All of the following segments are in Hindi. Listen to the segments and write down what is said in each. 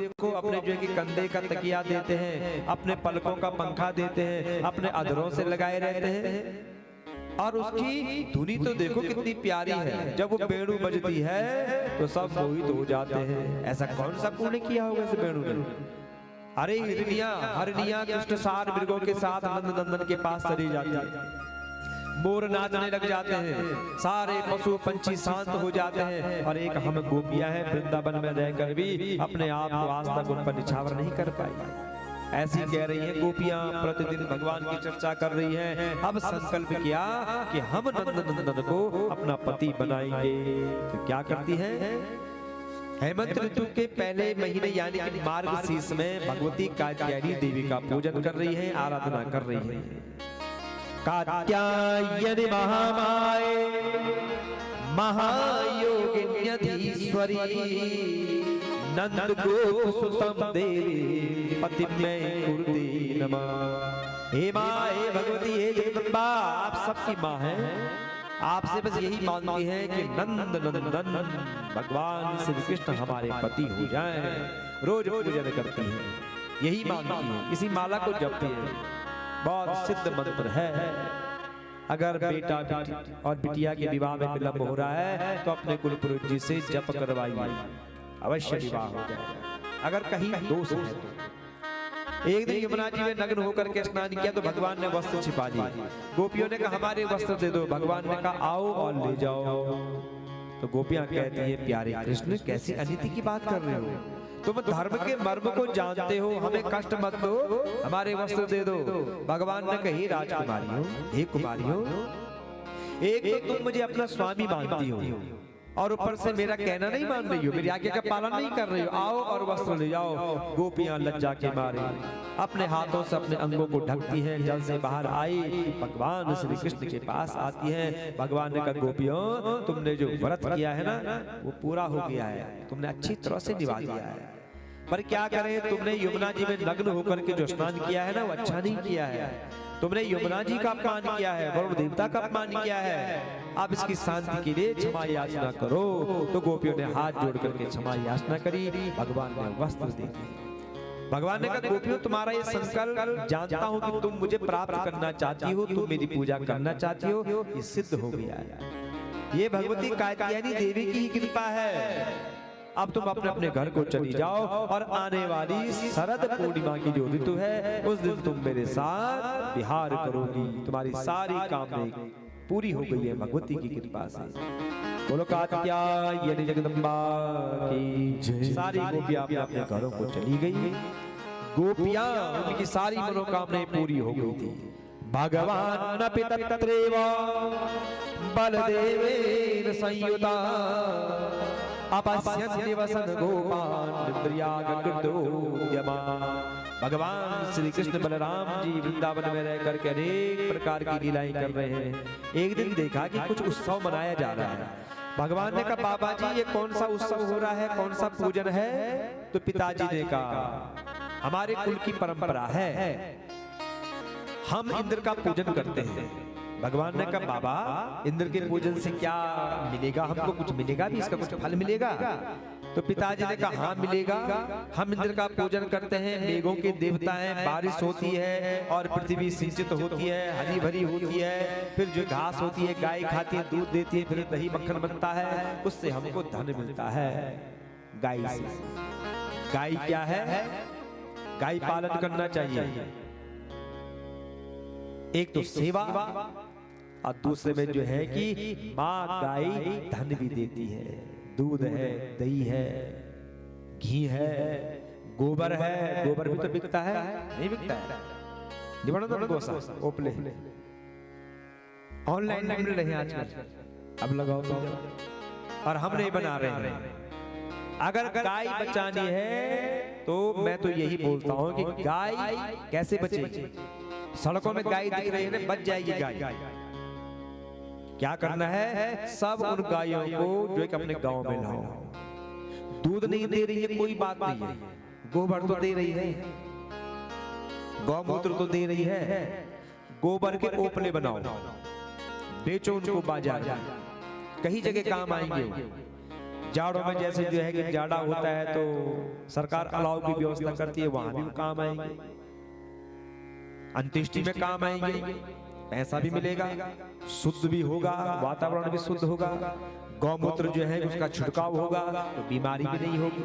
देखो अपने जो है कि कंधे का तकिया देते हैं, अपने पलकों का पंखा देते हैं, अपने अधरों से लगाए रहते हैं। और उसकी धुनी तो देखो कितनी प्यारी है, जब वो बेणु बजती है तो सब मोहित हो जाते हैं। ऐसा कौन सा पुण्य किया होगा इस बेणु ने? अरे हरनिया कृष्ण सार मृगों के साथ नंद नंदन के पास चली जाती है, मोर नाचने लग जाते हैं, सारे पशु पंछी शांत हो जाते हैं, और एक हम गोपियां हैं वृंदावन में रहकर भी अपने आप को आज तक उन पर निछावर नहीं कर पाई। ऐसी कह रही हैं गोपियां, प्रतिदिन भगवान की चर्चा कर रही हैं। अब संकल्प किया कि हम नंद नंदन को अपना पति बनाएंगे। तो क्या करती है? हेमंत ऋतु के पहले महीने यानी कि मार्गशीर्ष में भगवती कात्यायनी देवी का पूजन कर रही है, आराधना कर रही है। कात्यायनी महामाये महायोगिन्यधीश्वरी नंद गोप सुतम देवी पति में कुरुते नमः। हे माँ, हे भगवती, हे जगदम्बा, आप सबकी माँ हैं। आपसे बस यही मांगती है कि नंद नंदन भगवान श्री कृष्ण हमारे पति हो जाएं। रोज पूजन करती है, यही मांगती है, इसी माला को जपती है। बहुत सिद्ध मंत्र है। अगर बेटा और बिटिया के विवाह में विलंब हो रहा है तो अपने कुल पुरुष जी से जप करवाइए, अवश्य विवाह हो जाएगा। अगर कहीं दोष है तो एक दिन यमुना जी में नग्न होकर के स्नान किया तो भगवान ने वस्त्र छिपा दिए। गोपियों ने कहा हमारे वस्त्र दे दो, भगवान ने कहा आओ और ले जाओ। तो गोपियां कहती है प्यारे कृष्ण, कैसी अनीति की बात कर रहे हो? तुम धर्म के मर्म को जानते हो, हमें कष्ट मत दो, हमारे वस्त्र दे दो। भगवान ने कही राजकुमारियों, हे कुमारियों, एक तो तुम मुझे अपना स्वामी मानती हो और ऊपर से मेरा कहना नहीं मान रही हो, मेरी आज्ञा का पालन नहीं कर रही हो। आओ और वस्त्र ले जाओ। गोपियां लज्जा के मारे अपने हाथों से अपने अंगों को ढकती हैं। जल से बाहर आई भगवान श्री कृष्ण के पास आती हैं। भगवान ने कहा गोपियों, तुमने जो व्रत किया है ना वो पूरा हो गया है, तुमने अच्छी तरह से निभा दिया है। पर क्या करें, तुमने यमुना जी में नग्न होकर के जो स्नान किया है ना वो अच्छा नहीं किया है। तुमने यमुना जी का अपमान किया है, वरुण देवता का अपमान किया है। अब इसकी शांति के लिए क्षमा याचना करो। तो गोपियों ने हाथ जोड़ करके क्षमा याचना करी। भगवान ने वस्त्र दे दिए। भगवान ने कहा गोपियों, तुम्हारा ये संकल्प जानता हूँ कि तुम मुझे प्राप्त करना चाहती हो, तुम मेरी पूजा करना चाहती हो, ये सिद्ध हो गया है। ये भगवती कात्यायनी देवी की ही कृपा है। अब तुम अपने अपने घर को चली जाओ और आने वाली शरद पूर्णिमा की जो ऋतु है उस दिन तुम मेरे साथ विहार करोगी। तुम्हारी सारी कामनाएं पूरी हो गई है भगवती की कृपा से। बोलो कात्यायनी जगदम्बा की जय। सारी गोपियां अपने अपने घरों को चली गई। गोपियां उनकी सारी मनोकामनाएं पूरी हो गई थी। भगवान अपि तत्रैव बलदेवेन संयुता अपश्यन्ति वसन गोपान् इंद्रियागकृतोद्यमान्। भगवान श्री कृष्ण बलराम जी वृंदावन में रहकर के अनेक प्रकार की लीलाएं कर रहे हैं। एक दिन देखा कि कुछ उत्सव मनाया जा रहा है। भगवान ने कहा बाबा जी ये कौन सा उत्सव हो रहा है, कौन सा पूजन है? तो पिताजी ने कहा हमारे कुल की परंपरा है, हम इंद्र का पूजन करते हैं। भगवान ने कहा बाबा इंद्र के पूजन से क्या मिलेगा, हमको कुछ मिलेगा भी, इसका कुछ फल मिलेगा? तो पिताजी ने कहा हाँ मिलेगा। हम इंद्र का पूजन करते हैं, मेघों के देवता हैं, बारिश होती है और पृथ्वी सिंचित होती है, हरी भरी होती है, फिर जो घास होती है गाय खाती है, दूध देती है, फिर दही मक्खन बनता है, उससे हमको धन मिलता है गाय से। गाय क्या है? गाय पालन करना चाहिए। एक तो सेवा और दूसरे में जो है कि माँ गाय धन भी देती है। दूध है, दही है, घी है, गोबर है। गोबर भी तो बिकता है, नहीं बिकता है? ओपले ऑनलाइन मिल रहे हैं आजकल, अब लगाओ तो। और हम नहीं बना रहे हैं। अगर गाय बचानी है तो मैं तो यही बोलता हूं कि गाय कैसे बचे। सड़कों में गाय दिख रही है, बच जाएगी गाय। क्या करना है? सब उन गायों को जो एक अपने गांव में लाओ। दूध नहीं दे रही है कोई बात नहीं है, गोबर तो दे रही है, गौमूत्र तो दे रही है। गोबर के ओपले बनाओ, बेचो उनको बाजार में, कहीं जगह काम आएंगे। जाड़ों में जैसे जो है कि जाड़ा होता है तो सरकार अलाव की व्यवस्था करती है, वहां भी काम आएंगे, अंत्येष्टि में काम आएंगे, पैसा भी मिलेगा, शुद्ध भी होगा, वातावरण भी शुद्ध होगा, गौमूत्र जो है उसका छिड़काव होगा तो बीमारी भी नहीं होगी।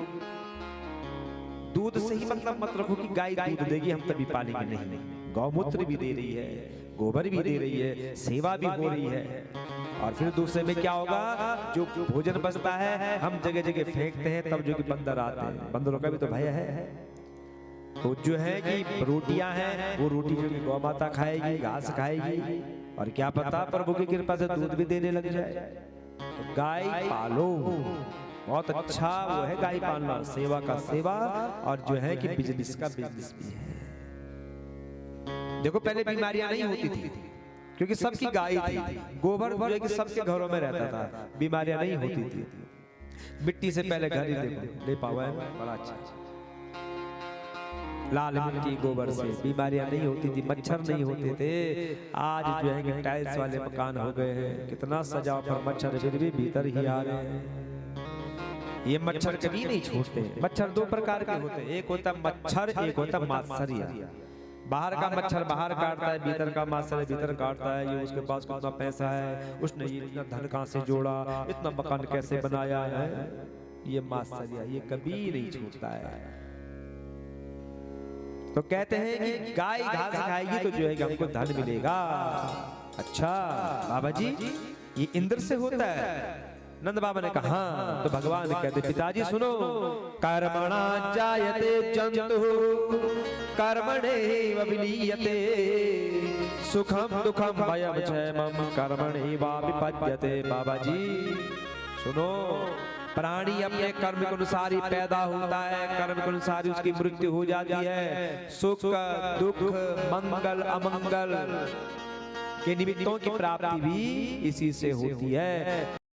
दूध से ही मतलब मत रखो कि गाय दूध देगी हम तभी पालेंगे, नहीं, गौमूत्र भी दे रही है, गोबर भी दे रही है, सेवा भी हो रही है। और फिर दूसरे में क्या होगा, जो भोजन बचता है हम जगह जगह फेंकते हैं, तब जो कि बंदर आते हैं, बंदरों का भी तो भय है। तो जो है कि रोटियां हैं, वो रोटी जो कि गौ माता खाएगी, घास खाएगी, और क्या पता प्रभु की कृपा से दूध भी देने लग जाए। तो गाय पालो, बहुत अच्छा वो है गाय पालना, सेवा का सेवा, और जो है कि बिजनेस का बिजनेस भी है। देखो पहले बीमारियां नहीं होती थी क्योंकि सबकी गाय थी, गोबर जो है कि सबके घरों में रहता था, बीमारियां नहीं होती थी। मिट्टी से पहले घर ही देखो ले पावा है, बड़ा अच्छा, लाल मिट्टी गोबर से बीमारियां नहीं होती थी, मच्छर नहीं होते थे। आज जो है कि टाइल्स वाले मकान हो गए हैं, कितना सजाओ पर मच्छर फिर भी भीतर ही आ रहे हैं। ये मच्छर कभी नहीं छूटते। मच्छर दो प्रकार के होते हैं, एक होता मच्छर, एक होता मात्सरिया। बाहर का मच्छर बाहर काटता है, भीतर का मात्सर भीतर काटता है। ये उसके पास कितना पैसा है, उसने ये इतना धन कहां से जोड़ा, इतना मकान कैसे बनाया है, ये मात्सरिया, ये कभी नहीं छूटता है। तो कहते हैं कि गाय घास खाएगी तो जो है कि हमको धन मिलेगा। अच्छा बाबा जी ये इंद्र से होता है? नंद बाबा ने कहा हाँ। तो भगवान कहते पिताजी सुनो, कर्मणा जायते जंतु कर्मणे विलीयते, सुखम दुखम भयम क्षयमम कर्मणे वा विपद्यते। बाबा जी सुनो, प्राणी अपने कर्म के अनुसार ही पैदा होता है, कर्म के अनुसार ही उसकी मृत्यु हो जाती है। सुख दुख मंगल अमंगल के निमित्तों की प्राप्ति भी इसी से होती है।